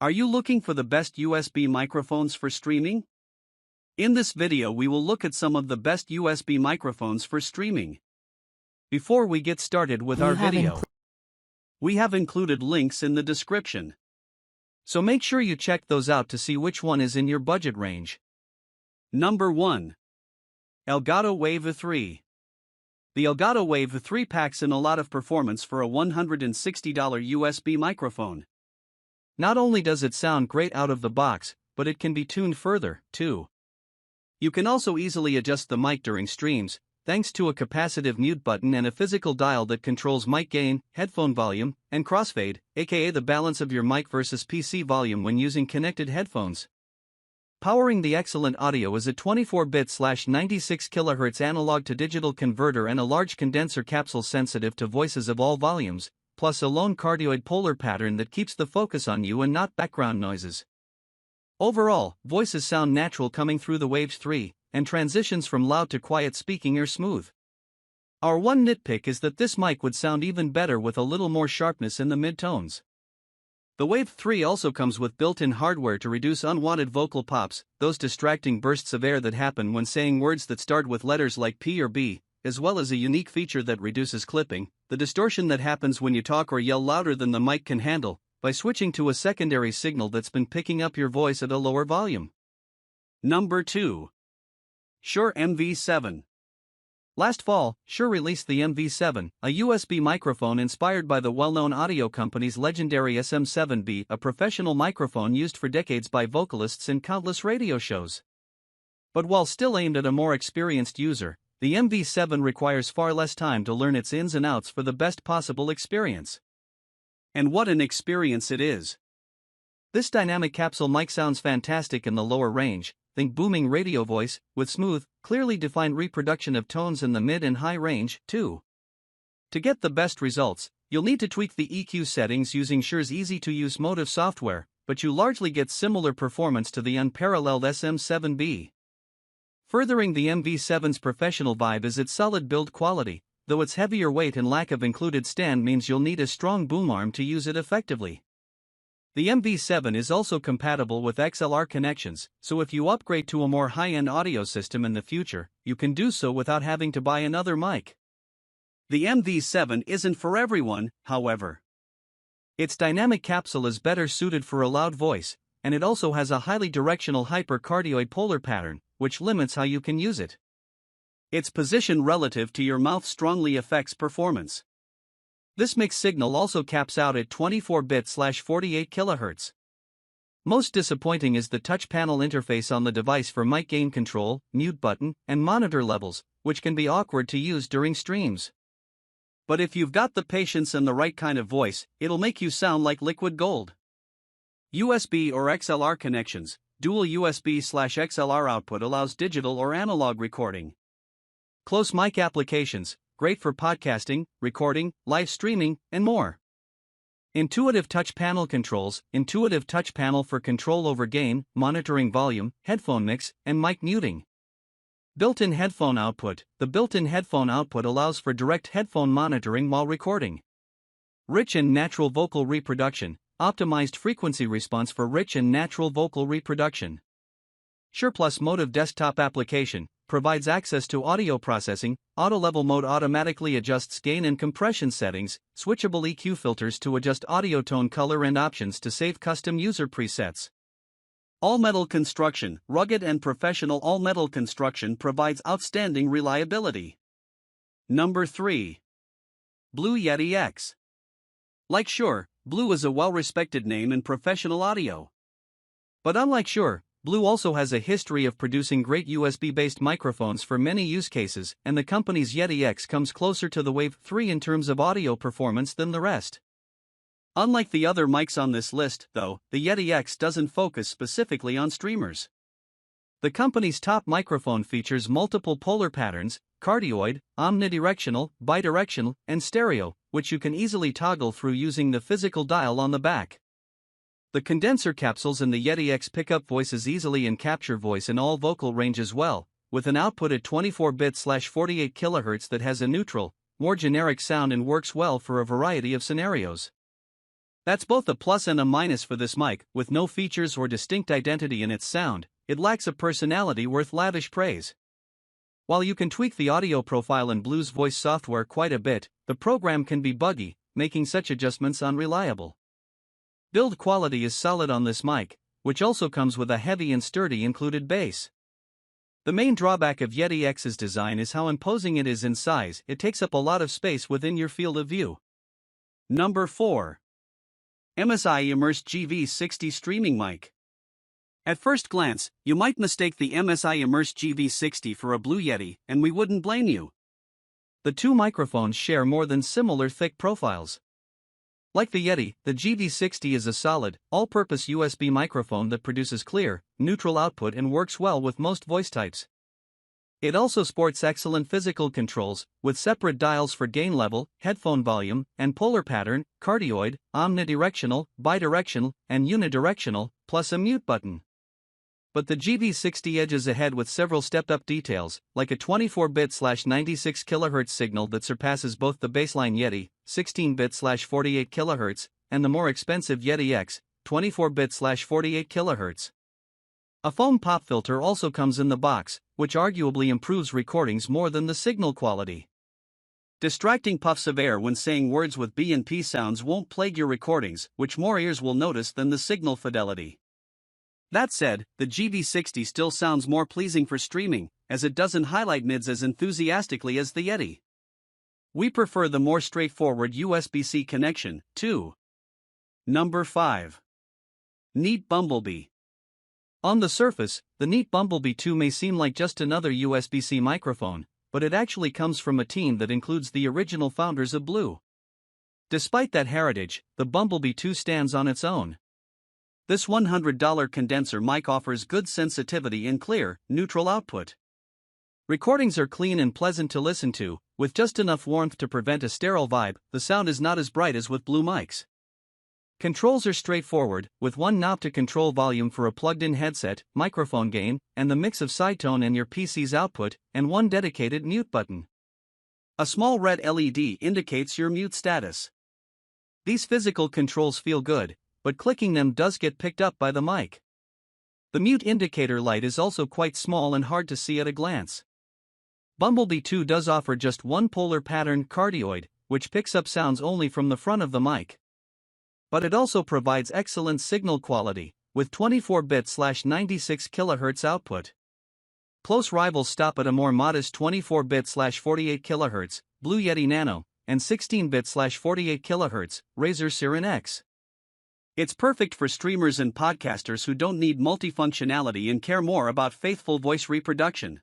Are you looking for the best USB microphones for streaming? In this video we will look at some of the best USB microphones for streaming. Before we get started with our video, we have included links in the description. So make sure you check those out to see which one is in your budget range. Number 1. Elgato Wave 3. The Elgato Wave 3 packs in a lot of performance for a $160 USB microphone. Not only does it sound great out of the box, but it can be tuned further, too. You can also easily adjust the mic during streams, thanks to a capacitive mute button and a physical dial that controls mic gain, headphone volume, and crossfade, aka the balance of your mic versus PC volume when using connected headphones. Powering the excellent audio is a 24-bit/96 kHz analog-to-digital converter and a large condenser capsule sensitive to voices of all volumes, plus a lone cardioid polar pattern that keeps the focus on you and not background noises. Overall, voices sound natural coming through the Wave 3, and transitions from loud to quiet speaking are smooth. Our one nitpick is that this mic would sound even better with a little more sharpness in the mid-tones. The Wave 3 also comes with built-in hardware to reduce unwanted vocal pops, those distracting bursts of air that happen when saying words that start with letters like P or B, as well as a unique feature that reduces clipping, the distortion that happens when you talk or yell louder than the mic can handle, by switching to a secondary signal that's been picking up your voice at a lower volume. Number 2. Shure MV7. Last fall, Shure released the MV7, a USB microphone inspired by the well-known audio company's legendary SM7B, a professional microphone used for decades by vocalists in countless radio shows. But while still aimed at a more experienced user, the MV7 requires far less time to learn its ins and outs for the best possible experience. And what an experience it is! This dynamic capsule mic sounds fantastic in the lower range, think booming radio voice, with smooth, clearly defined reproduction of tones in the mid and high range, too. To get the best results, you'll need to tweak the EQ settings using Shure's easy-to-use Motive software, but you largely get similar performance to the unparalleled SM7B. Furthering the MV7's professional vibe is its solid build quality, though its heavier weight and lack of included stand means you'll need a strong boom arm to use it effectively. The MV7 is also compatible with XLR connections, so if you upgrade to a more high-end audio system in the future, you can do so without having to buy another mic. The MV7 isn't for everyone, however. Its dynamic capsule is better suited for a loud voice, and it also has a highly directional hypercardioid polar pattern, which limits how you can use it. Its position relative to your mouth strongly affects performance. This mixed signal also caps out at 24-bit/48 kHz. Most disappointing is the touch panel interface on the device for mic gain control, mute button, and monitor levels, which can be awkward to use during streams. But if you've got the patience and the right kind of voice, it'll make you sound like liquid gold. USB or XLR connections. Dual USB/XLR output allows digital or analog recording. Close mic applications, great for podcasting, recording, live streaming, and more. Intuitive touch panel controls, intuitive touch panel for control over gain, monitoring volume, headphone mix, and mic muting. Built-in headphone output. The built-in headphone output allows for direct headphone monitoring while recording. Rich and natural vocal reproduction. Optimized frequency response for rich and natural vocal reproduction. Shure Plus Motive desktop application provides access to audio processing. Auto-level mode automatically adjusts gain and compression settings, switchable EQ filters to adjust audio tone color and options to save custom user presets. All-metal construction. Rugged and professional all-metal construction provides outstanding reliability. Number 3. Blue Yeti X. Like Shure, Blue is a well-respected name in professional audio. But unlike Shure, Blue also has a history of producing great USB-based microphones for many use cases, and the company's Yeti X comes closer to the Wave 3 in terms of audio performance than the rest. Unlike the other mics on this list, though, the Yeti X doesn't focus specifically on streamers. The company's top microphone features multiple polar patterns, cardioid, omnidirectional, bidirectional, and stereo, which you can easily toggle through using the physical dial on the back. The condenser capsules in the Yeti X pick up voices easily and capture voice in all vocal range as well, with an output at 24-bit/48 kHz that has a neutral, more generic sound and works well for a variety of scenarios. That's both a plus and a minus for this mic. With no features or distinct identity in its sound, it lacks a personality worth lavish praise. While you can tweak the audio profile in Blue's voice software quite a bit, the program can be buggy, making such adjustments unreliable. Build quality is solid on this mic, which also comes with a heavy and sturdy included base. The main drawback of Yeti X's design is how imposing it is in size. It takes up a lot of space within your field of view. Number 4. MSI Immerse GV60 Streaming Mic. At first glance, you might mistake the MSI Immerse GV60 for a Blue Yeti, and we wouldn't blame you. The two microphones share more than similar thick profiles. Like the Yeti, the GV60 is a solid, all-purpose USB microphone that produces clear, neutral output and works well with most voice types. It also sports excellent physical controls, with separate dials for gain level, headphone volume, and polar pattern, cardioid, omnidirectional, bidirectional, and unidirectional, plus a mute button. But the GV60 edges ahead with several stepped-up details, like a 24-bit/96 kHz signal that surpasses both the baseline Yeti, 16-bit/48 kHz, and the more expensive Yeti X, 24-bit/48 kHz. A foam pop filter also comes in the box, which arguably improves recordings more than the signal quality. Distracting puffs of air when saying words with B and P sounds won't plague your recordings, which more ears will notice than the signal fidelity. That said, the GV60 still sounds more pleasing for streaming, as it doesn't highlight mids as enthusiastically as the Yeti. We prefer the more straightforward USB-C connection, too. Number 5. Neat Bumblebee. On the surface, the Neat Bumblebee 2 may seem like just another USB-C microphone, but it actually comes from a team that includes the original founders of Blue. Despite that heritage, the Bumblebee 2 stands on its own. This $100 condenser mic offers good sensitivity and clear, neutral output. Recordings are clean and pleasant to listen to, with just enough warmth to prevent a sterile vibe. The sound is not as bright as with Blue mics. Controls are straightforward, with one knob to control volume for a plugged-in headset, microphone gain, and the mix of sidetone and your PC's output, and one dedicated mute button. A small red LED indicates your mute status. These physical controls feel good, but clicking them does get picked up by the mic. The mute indicator light is also quite small and hard to see at a glance. Bumblebee 2 does offer just one polar pattern cardioid, which picks up sounds only from the front of the mic. But it also provides excellent signal quality, with 24-bit/96 kHz output. Close rivals stop at a more modest 24-bit/48 kHz, Blue Yeti Nano, and 16-bit/48 kHz, Razer Seren X. It's perfect for streamers and podcasters who don't need multifunctionality and care more about faithful voice reproduction.